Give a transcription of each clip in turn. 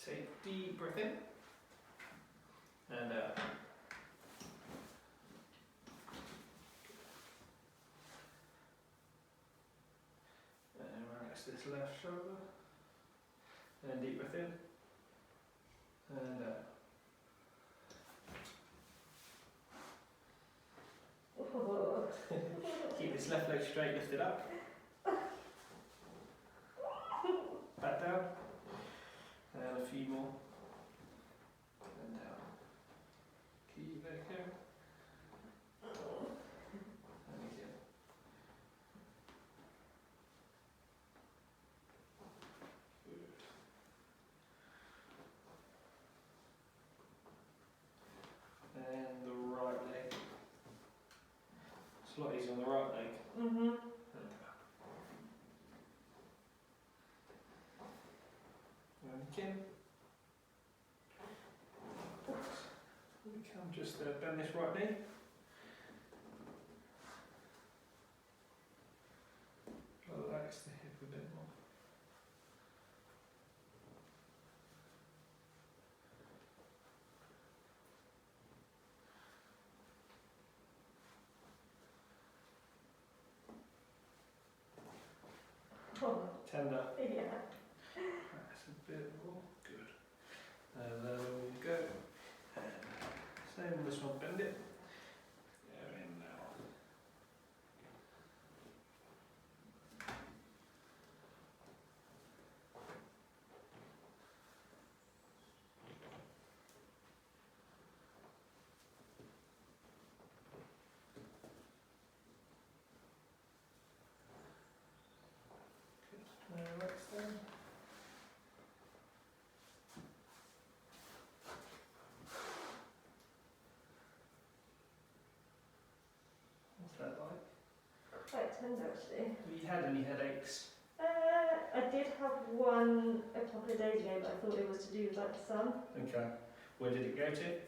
Take a deep breath in and out. And relax this left shoulder. And deep breath in and out. Keep this left leg straight, lifted up. Back down. And a few more. And down. Keep it going. And again. Good. And the right leg. It's a lot easier on the right leg. Mm-hmm. And again. We can just bend this right knee. Relax the hip a bit more. Oh, Tender. yeah. That's a bit more. Good. And there we go. And same on this one, bend it. Go in now. Relax then. What's that like? Quite tender actually. Have you had any headaches? I did have one a couple of days ago, but I thought it was to do with like the sun. Okay. Where did it go to?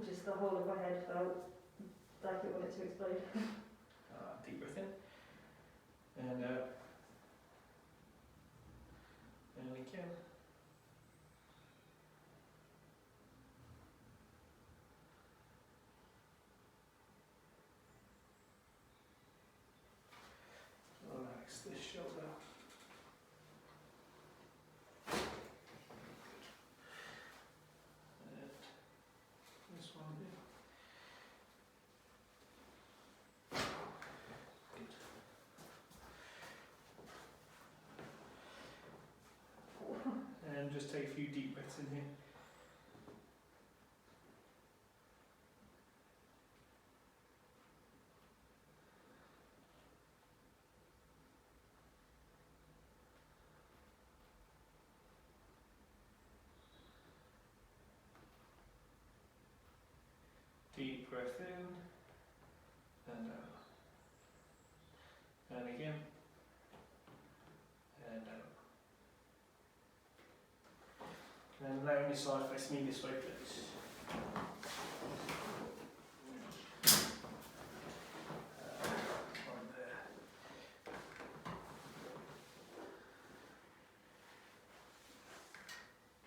Just the whole of my head felt like it wanted to explode. Deep breath in. And out. And again. Relax this shoulder. And this one here. Good. And just take a few deep breaths in here. Deep breath in and out. And again. And out. And lay on your side, face me this way, please. Right there.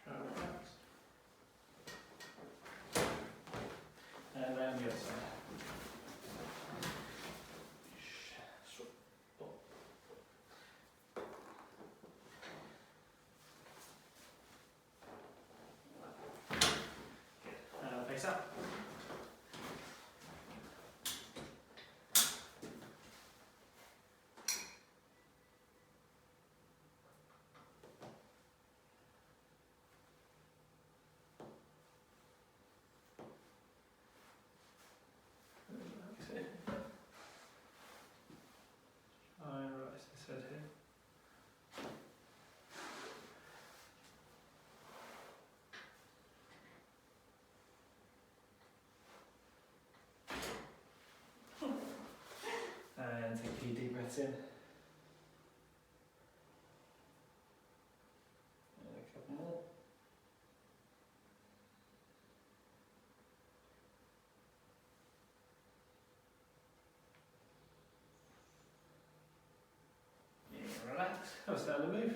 Try and relax. And then the other side. Good. Face up. Relax this head here. And take a few deep breaths in. And a couple more. Yeah, relax. Have a standing move.